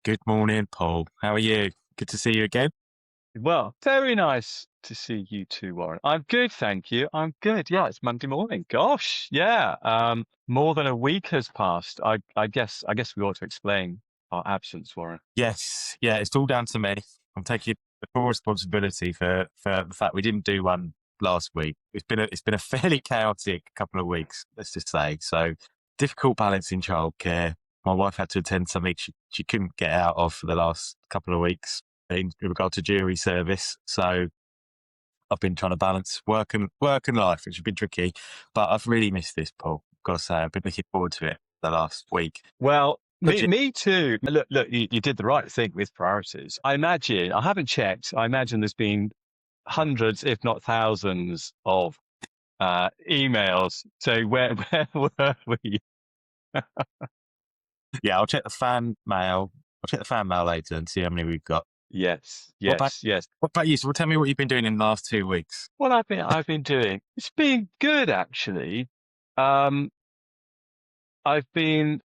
Good morning, Paul. How are you? Good to see you again. Well, very nice to see you too, Warren. I'm good, thank you. I'm good. Yeah, it's Monday morning. Gosh, yeah. More than a week has passed. I guess we ought to explain our absence, Warren. Yes, yeah, it's all down to me. I'm taking the full responsibility for the fact we didn't do one last week. It's been a fairly chaotic couple of weeks, let's just say. So difficult balancing childcare. My wife had to attend something she couldn't get out of for the last couple of weeks in regard to jury service. So I've been trying to balance work and life, which has been tricky. But I've really missed this, Paul. Got to say, I've been looking forward to it the last week. Well, Could me, you? me too. Look, you did the right thing with priorities. I haven't checked. I imagine there's been hundreds, if not thousands, of emails. So where where were we? Yeah, I'll check the fan mail. I'll check the fan mail later and see how many we've got. Yes, What about yes, yes. what about you? So, tell me what you've been doing in the last 2 weeks. What I've been doing, it's been good actually. Um, I've been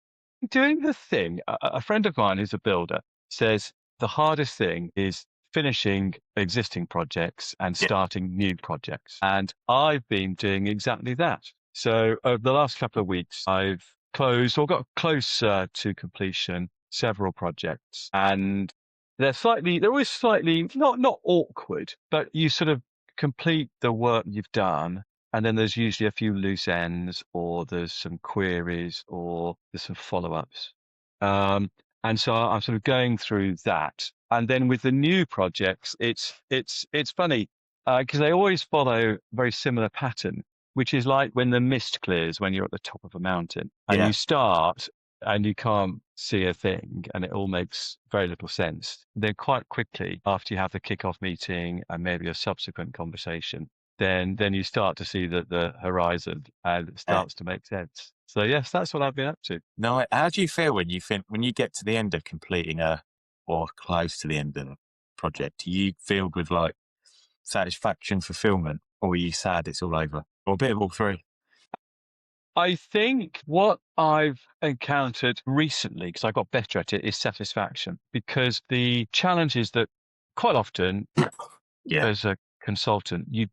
doing the thing. A friend of mine who's a builder says the hardest thing is finishing existing projects and Yeah, starting new projects. And I've been doing exactly that. So over the last couple of weeks, I've closed or got closer to completion several projects, and they're always slightly not awkward, but you sort of complete the work you've done, and then there's usually a few loose ends, or there's some queries, or there's some follow-ups. Um, and so I'm sort of going through that. And then with the new projects, it's funny because they always follow a very similar pattern, which is like when the mist clears when you're at the top of a mountain and yeah, you start and you can't see a thing and it all makes very little sense. Then quite quickly after you have the kickoff meeting and maybe a subsequent conversation, then you start to see the horizon and it yeah. starts to make sense. So yes, that's what I've been up to. No, how do you feel when you get to the end of completing or close to the end of a project? Do you filled with like satisfaction, fulfillment, or are you sad it's all over, or a bit of all three? I think what I've encountered recently, because I got better at it, is satisfaction. Because the challenge is that quite often Yeah, as a consultant, you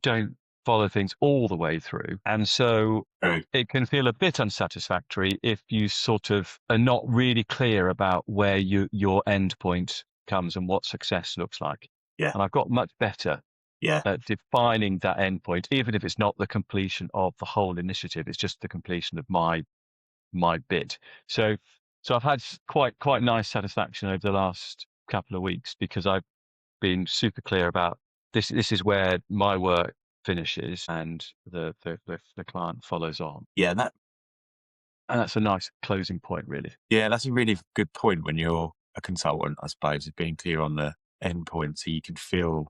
don't follow things all the way through. And so true. it can feel a bit unsatisfactory if you sort of are not really clear about where your end point comes and what success looks like. Yeah, And I've got much better yeah, at defining that end point, even if it's not the completion of the whole initiative, it's just the completion of my bit. So I've had quite nice satisfaction over the last couple of weeks because I've been super clear about this is where my work finishes and the client follows on. yeah. And that's a nice closing point, really. That's a really good point when you're a consultant, I suppose, is being clear on the end point so you can feel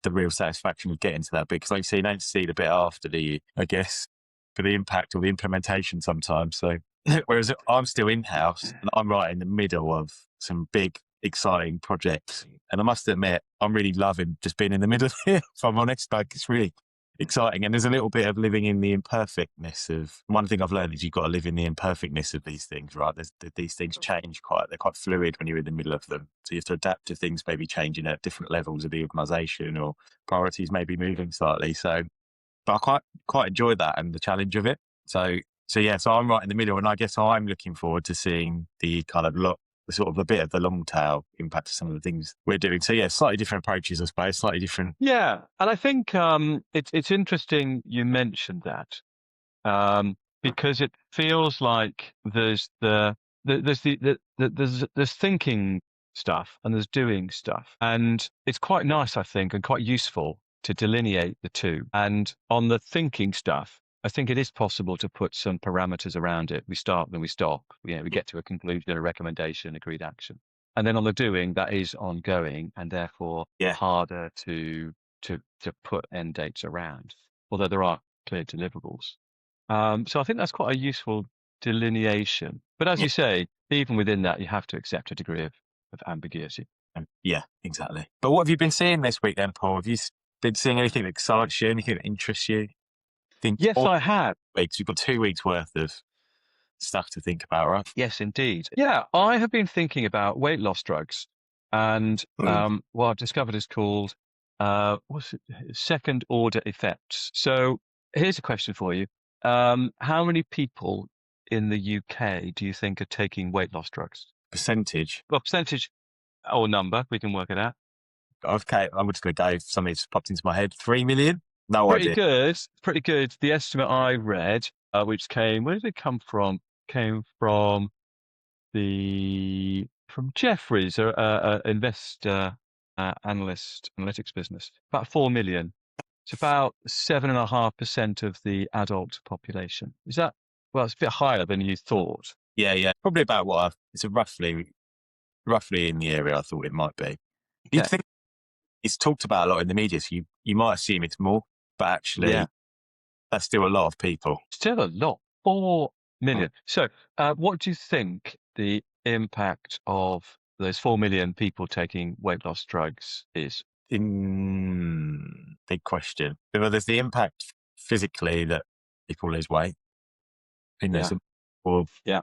the real satisfaction of getting to that bit. Because like you say, you don't see the bit after, do you? I guess for the impact or the implementation sometimes. So whereas I'm still in-house and I'm right in the middle of some big, exciting projects. And I must admit, I'm really loving just being in the middle of it, if I'm honest. Like it's really exciting. And there's a little bit of living in the imperfectness of one thing I've learned is you've got to live in the imperfectness of these things, right? These things change they're quite fluid when you're in the middle of them. So you have to adapt to things maybe changing at different levels of the organization or priorities maybe moving slightly. So, but I quite enjoy that and the challenge of it. So I'm right in the middle, and I guess I'm looking forward to seeing the kind of the sort of a bit of the long tail impact of some of the things we're doing. So yeah, slightly different approaches, I suppose, slightly different. Yeah, and I think it's interesting you mentioned that because it feels like there's thinking stuff and there's doing stuff, and it's quite nice, I think, and quite useful to delineate the two. And on the thinking stuff, I think it is possible to put some parameters around it. We start, then we stop. We get to a conclusion, a recommendation, agreed action. And then on the doing, that is ongoing and therefore Yeah, harder to put end dates around, although there are clear deliverables. So I think that's quite a useful delineation. But as yeah, you say, even within that, you have to accept a degree of ambiguity. yeah, exactly. But what have you been seeing this week then, Paul? Have you been seeing anything that excites you, anything that interests you? Think Yes, all I have. weeks, we've got 2 weeks worth of stuff to think about, right? Yes, indeed. Yeah, I have been thinking about weight loss drugs, and what I've discovered is called what's it? Second order effects. So here's a question for you: how many people in the UK do you think are taking weight loss drugs? Percentage. Well, percentage or number, we can work it out. Okay, I'm just going to go. Something just popped into my head. 3 million. No Pretty idea. good. Pretty good. The estimate I read, which came, where did it come from? Came from from Jefferies, investor, analytics business, about 4 million. It's about 7.5% of the adult population. Is that, well, it's a bit higher than you thought. Yeah. Probably about it's a roughly in the area I thought it might be. You'd Okay. think it's talked about a lot in the media, so you might assume it's more, but actually Yeah. that's still a lot of people. Still a lot. 4 million. So, what do you think the impact of those 4 million people taking weight loss drugs is? Big question. Well, there's the impact physically that people lose weight. Yeah. Or Yeah.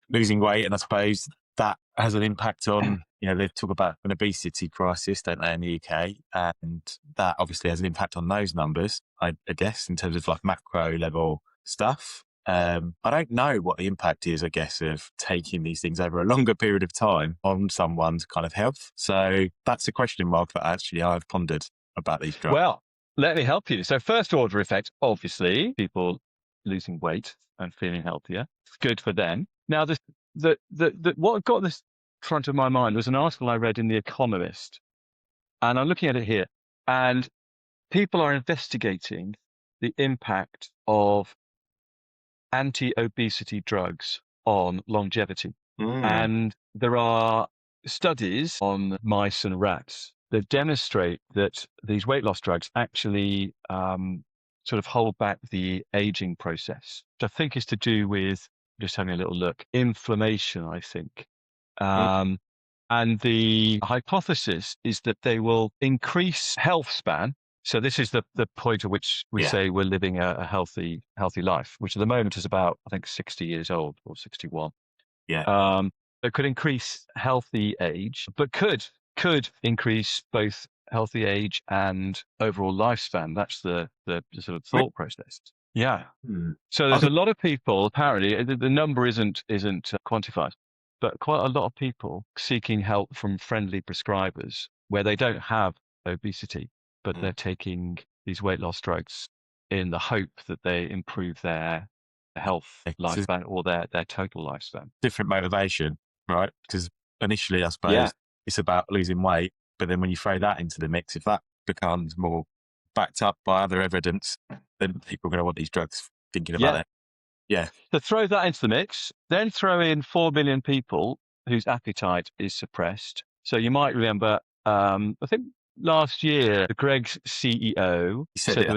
losing weight, and I suppose that has an impact on, they talk about an obesity crisis, don't they, in the UK, and that obviously has an impact on those numbers, I guess, in terms of like macro level stuff. I don't know what the impact is, I guess, of taking these things over a longer period of time on someone's kind of health. So that's a question mark that actually I've pondered about these drugs. Well, let me help you. So first order effect, obviously, people losing weight and feeling healthier. It's good for them. Now, what got this front of my mind was an article I read in The Economist, and I'm looking at it here, and people are investigating the impact of anti-obesity drugs on longevity. And there are studies on mice and rats that demonstrate that these weight loss drugs actually sort of hold back the aging process, which I think is to do with, just having a little look, inflammation, I think. And the hypothesis is that they will increase health span. So this is the point at which we say we're living a healthy life, which at the moment is about, I think, 60 years old or 61. Yeah. It could increase healthy age, but could increase both healthy age and overall lifespan. That's the sort of thought process. Yeah. So there's a lot of people, apparently, the number isn't quantified, but quite a lot of people seeking help from friendly prescribers where they don't have obesity, but they're taking these weight loss drugs in the hope that they improve their health lifespan or their total lifespan. Different motivation, right? Because initially, I suppose it's about losing weight, but then when you throw that into the mix, if that becomes more backed up by other evidence, then people are going to want these drugs thinking about it. Yeah. So throw that into the mix, then throw in 4 million people whose appetite is suppressed. So you might remember, I think last year, Greg's CEO said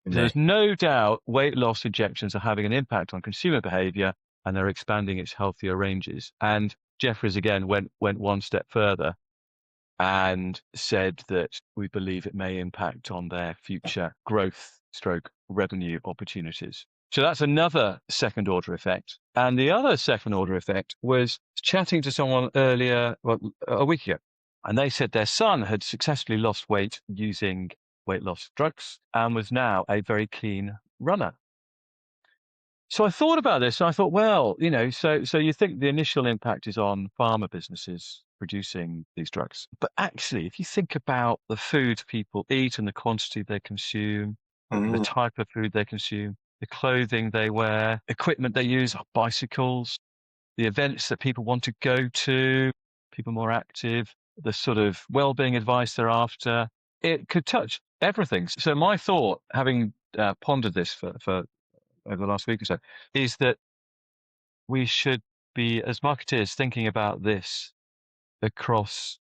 there was no doubt weight loss injections are having an impact on consumer behavior and they're expanding its healthier ranges. And Jefferies again went one step further and said that we believe it may impact on their future growth stroke revenue opportunities. So that's another second order effect. And the other second order effect was chatting to someone earlier, well, a week ago, and they said their son had successfully lost weight using weight loss drugs and was now a very clean runner. So I thought about this and I thought, well, so you think the initial impact is on pharma businesses producing these drugs. But actually, if you think about the food people eat and the quantity they consume, the type of food they consume, the clothing they wear, equipment they use, bicycles, the events that people want to go to, people more active, the sort of well-being advice they're after, it could touch everything. So my thought, having pondered this for over the last week or so, is that we should be, as marketeers, thinking about this across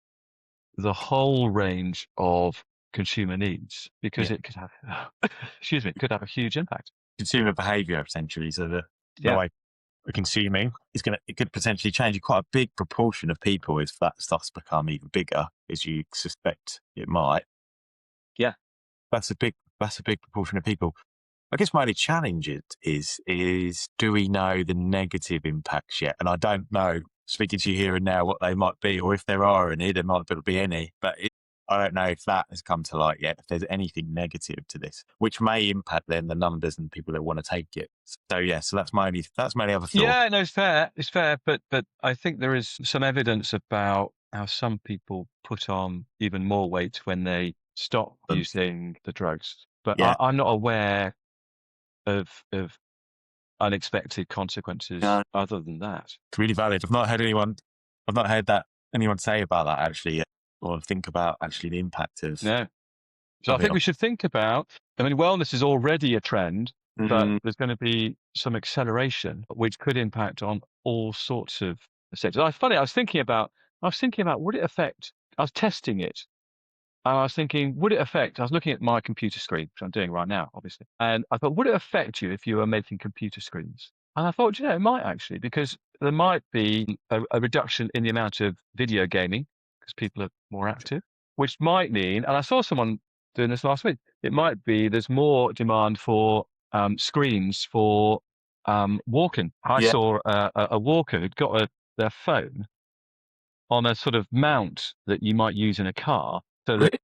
the whole range of consumer needs, because it could have, could have a huge impact. Consumer behaviour, essentially. So the way we're consuming it could potentially change quite a big proportion of people if that starts to become even bigger, as you suspect it might. Yeah. That's a big proportion of people. I guess my only challenge is do we know the negative impacts yet? And I don't know, speaking to you here and now, what they might be, or if there are any, there might not be any. But I don't know if that has come to light yet, if there's anything negative to this, which may impact then the numbers and people that want to take it. So yeah, so that's my only other thought. Yeah, no, it's fair. It's fair, but I think there is some evidence about how some people put on even more weight when they stop using the drugs. But Yeah. I'm not aware of unexpected consequences other than that. It's really valid. I've not heard that anyone say about that actually yet, or think about actually the impact of. No. So I think we should think about, I mean, wellness is already a trend, but there's going to be some acceleration, which could impact on all sorts of sectors. I was thinking about would it affect, I was testing it. And I was thinking, would it affect, I was looking at my computer screen, which I'm doing right now, obviously. And I thought, would it affect you if you were making computer screens? And I thought, it might actually, because there might be a reduction in the amount of video gaming because people are more active, which might mean, and I saw someone doing this last week, it might be there's more demand for screens for walking. I saw a walker who'd got their phone on a sort of mount that you might use in a car. So that,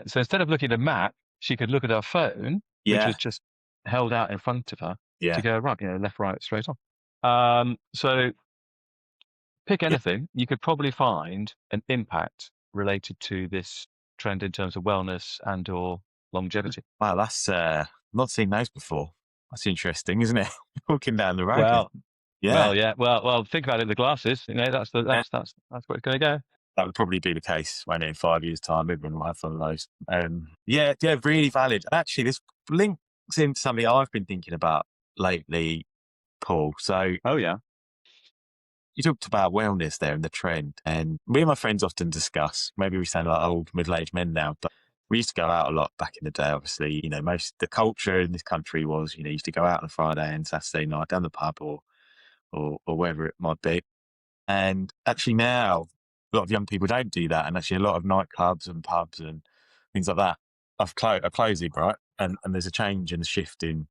so instead of looking at a map, she could look at her phone, which was just held out in front of her to go, right, left, right, straight on. So pick anything, you could probably find an impact related to this trend in terms of wellness and or longevity. Wow, that's not seen those before. That's interesting, isn't it? Walking down the road. Well, think about it. The glasses, that's where it's going to go. That would probably be the case when in 5 years' time, everyone will have one of those. Really valid. And actually, this links into something I've been thinking about lately, Paul. So, you talked about wellness there and the trend, and me and my friends often discuss. Maybe we sound like old middle-aged men now, but we used to go out a lot back in the day. Obviously, most the culture in this country was, you used to go out on a Friday and Saturday night down the pub or wherever it might be. And actually now, a lot of young people don't do that. And actually a lot of nightclubs and pubs and things like that are closing, right? And there's a change and a shift in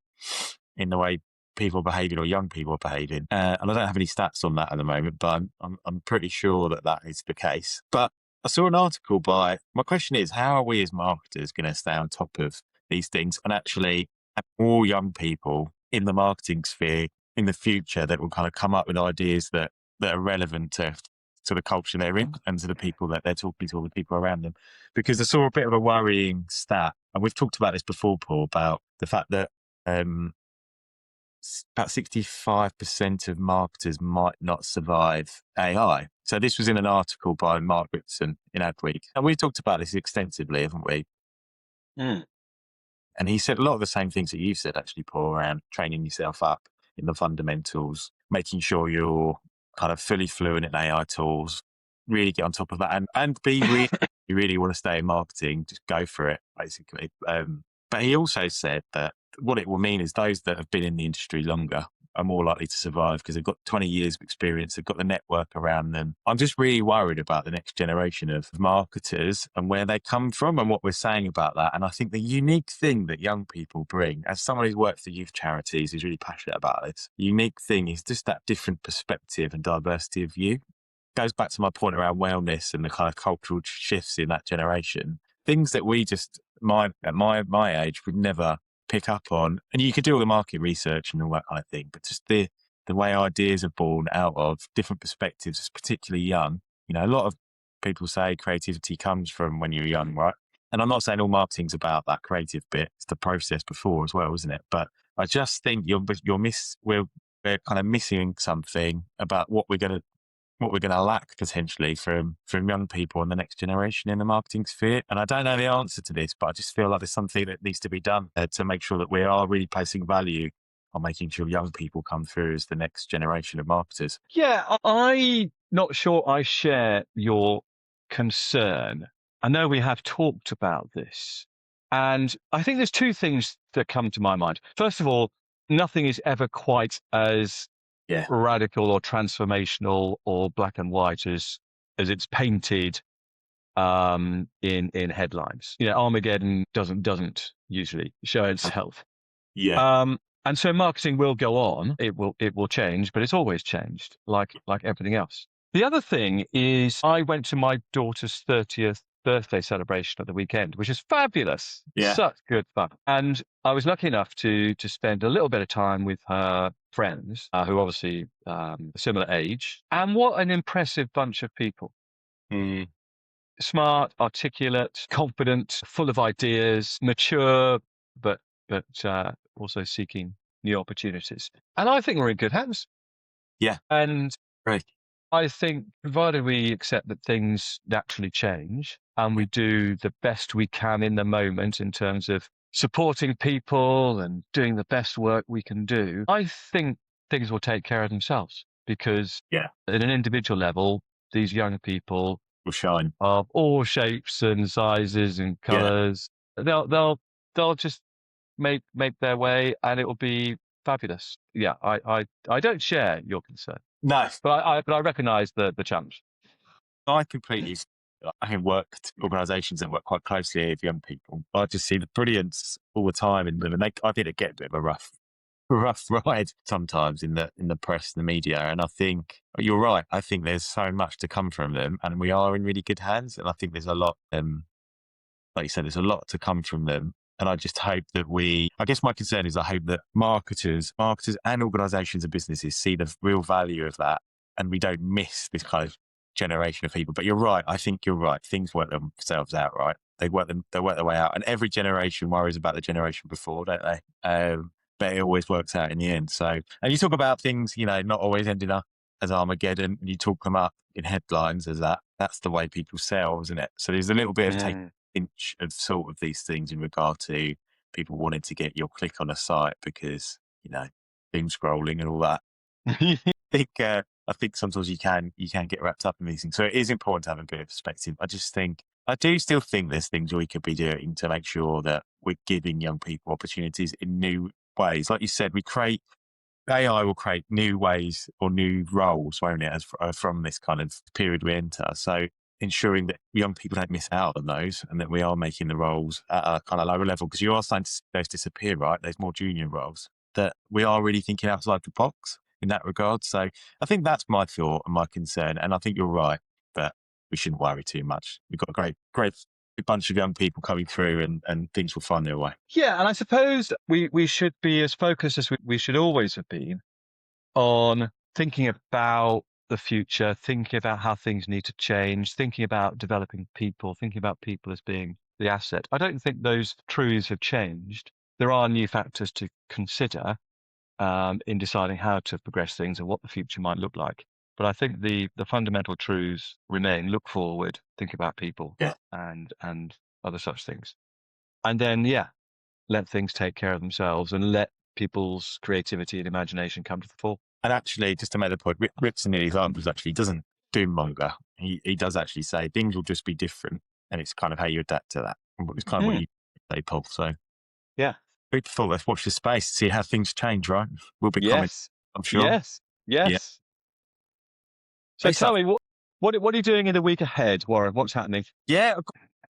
the way people are behaving or young people are behaving. And I don't have any stats on that at the moment, but I'm pretty sure that is the case. But I saw an article my question is, how are we as marketers going to stay on top of these things and actually have more young people in the marketing sphere in the future that will kind of come up with ideas that are relevant to the culture they're in and to the people that they're talking to, all the people around them. Because I saw a bit of a worrying stat, and we've talked about this before, Paul, about the fact that about 65% of marketers might not survive AI. So this was in an article by Mark Ritson in Adweek. And we talked about this extensively, haven't we? And he said a lot of the same things that you've said, actually, Paul, around training yourself up in the fundamentals, making sure you're kind of fully fluent in AI tools, really get on top of that and be really, you really want to stay in marketing, just go for it, basically. But he also said that what it will mean is those that have been in the industry longer are more likely to survive because they've got 20 years of experience, they've got the network around them. I'm just really worried about the next generation of marketers and where they come from and what we're saying about that. And I think the unique thing that young people bring, as someone who's worked for youth charities, who's really passionate about this, unique thing is just that different perspective and diversity of view. Goes back to my point around wellness and the kind of cultural shifts in that generation. Things that we just, at my age, would never pick up on. And you could do all the market research and all that kind of thing, but just the way ideas are born out of different perspectives, particularly young. A lot of people say creativity comes from when you're young, right? And I'm not saying all marketing's about that creative bit. It's the process before as well, isn't it? But I just think we're kind of missing something about what we're going to lack potentially from young people and the next generation in the marketing sphere. And I don't know the answer to this, but I just feel like there's something that needs to be done to make sure that we are really placing value on making sure young people come through as the next generation of marketers. Yeah, I'm not sure I share your concern. I know we have talked about this. And I think there's two things that come to my mind. First of all, nothing is ever quite as radical or transformational or black and white as it's painted in headlines. Armageddon doesn't usually show itself Yeah. And so marketing will go on. It will change, but it's always changed, like everything else. The other thing is I went to my daughter's 30th birthday celebration at the weekend, which is fabulous. Yeah. Such good fun. And I was lucky enough to spend a little bit of time with her friends, who are obviously a similar age. And what an impressive bunch of people. Mm. Smart, articulate, confident, full of ideas, mature, but also seeking new opportunities. And I think we're in good hands. Yeah. And Great. I think provided we accept that things naturally change and we do the best we can in the moment in terms of supporting people and doing the best work we can do, I think things will take care of themselves, because Yeah. at an individual level, these young people Will shine. of all shapes and sizes and Yeah. colors, they'll just make their way, and it will be fabulous. Yeah, I don't share your concern, No, but I recognize the challenge. I completely. I have worked organisations that work quite closely with young people. I just see the brilliance all the time in them, and I think they get a bit of a rough ride sometimes in the press and the media. And I think you're right. I think there's so much to come from them, and we are in really good hands. And I think there's a lot. Like you said, there's a lot to come from them. And I just hope that I guess my concern is I hope that marketers and organisations and businesses see the real value of that, and we don't miss this kind of generation of people. But you're right. I think you're right. Things work themselves out, right? They work their way out. And every generation worries about the generation before, don't they? But it always works out in the end. So, and you talk about things, not always ending up as Armageddon, and you talk them up in headlines as that. That's the way people sell, isn't it? So there's a little bit of inch of sort of these things in regard to people wanting to get your click on a site because, doom scrolling and all that. I think sometimes you can get wrapped up in these things. So it is important to have a bit of perspective. I do still think there's things we could be doing to make sure that we're giving young people opportunities in new ways. Like you said, AI will create new ways or new roles, won't it, from this kind of period we enter. So ensuring that young people don't miss out on those, and that we are making the roles at a kind of lower level, because you are starting to see those disappear, right? There's more junior roles, that we are really thinking outside the box in that regard. So I think that's my thought and my concern. And I think you're right, but we shouldn't worry too much. We've got a great bunch of young people coming through, and things will find their way. Yeah, and I suppose we should be as focused as we should always have been on thinking about the future, thinking about how things need to change, thinking about developing people, thinking about people as being the asset. I don't think those truths have changed. There are new factors to consider in deciding how to progress things and what the future might look like. But I think the fundamental truths remain: look forward, think about people, Yeah. and other such things. And then, let things take care of themselves and let people's creativity and imagination come to the fore. And actually, just to make the point, Ripson in his answers actually doesn't doommonger. He does actually say things will just be different, and it's kind of how you adapt to that. It's kind of what you say, Paul. So yeah, beautiful. Let's watch this space, see how things change. Right, we'll be coming, I'm sure. Yes. Yeah. So tell me, what are you doing in the week ahead, Warren? What's happening? Yeah,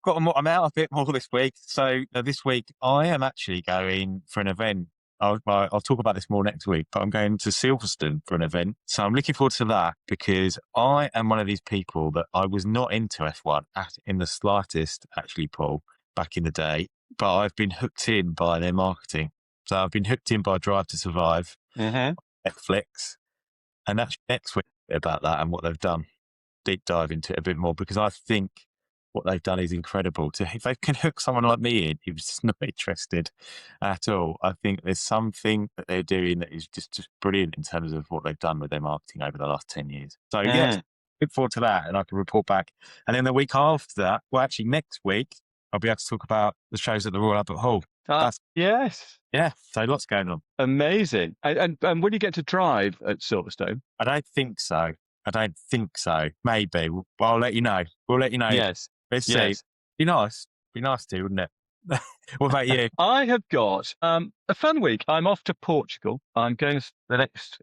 I'm out a bit more this week. So this week I am actually going for an event. I'll talk about this more next week, but I'm going to Silverstone for an event. So I'm looking forward to that, because I am one of these people that I was not into F1 in the slightest, actually, Paul, back in the day. But I've been hooked in by their marketing. So I've been hooked in by Drive to Survive, Netflix, and that's next week about that and what they've done. Deep dive into it a bit more, because I think what they've done is incredible. If they can hook someone like me in who's just not interested at all, I think there's something that they're doing that is just brilliant in terms of what they've done with their marketing over the last 10 years. So yes, look forward to that, and I can report back. And then the week after that, well, actually next week, I'll be able to talk about the shows at the Royal Albert Hall. Yes. Yeah, so lots going on. Amazing. And will you get to drive at Silverstone? I don't think so. Maybe. I'll let you know. We'll let you know. Yes. Let's see. Be nice to, wouldn't it? What about you? I have got a fun week. I'm off to Portugal. I'm going the next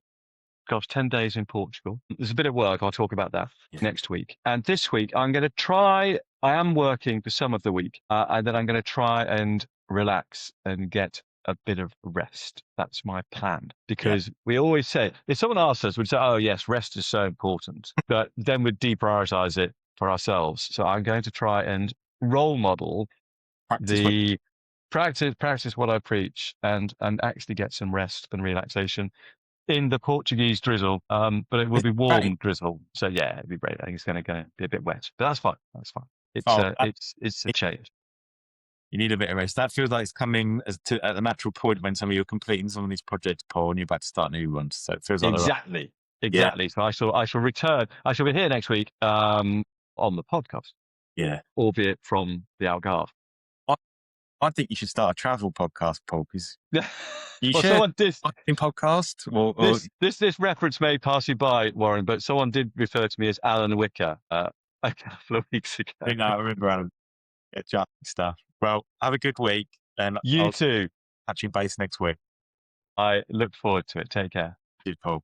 10 days in Portugal. There's a bit of work. I'll talk about that next week. And this week, I am working for some of the week, and then I'm going to try and relax and get a bit of rest. That's my plan, because we always say, if someone asks us, we'd say, oh yes, rest is so important, but then we'd deprioritize it for ourselves. So I'm going to try and role model the practice what I preach, and actually get some rest and relaxation in the Portuguese drizzle. But it will be warm drizzle. So yeah, it'll be great. I think it's going to be a bit wet, but that's fine. That's fine. It's a change. You need a bit of rest. That feels like it's coming at a natural point when some of you're completing some of these projects, Paul, and you're about to start new ones. So it feels like Exactly. So I shall return. I shall be here next week on the podcast. Yeah. Albeit from the Algarve. I think you should start a travel podcast, Paul, because someone did podcast. This reference may pass you by, Warren, but someone did refer to me as Alan Wicker a couple of weeks ago. I remember Alan. Yeah, stuff. Well, have a good week, and you too. Catch you base next week. I look forward to it. Take care. Cheers, Paul.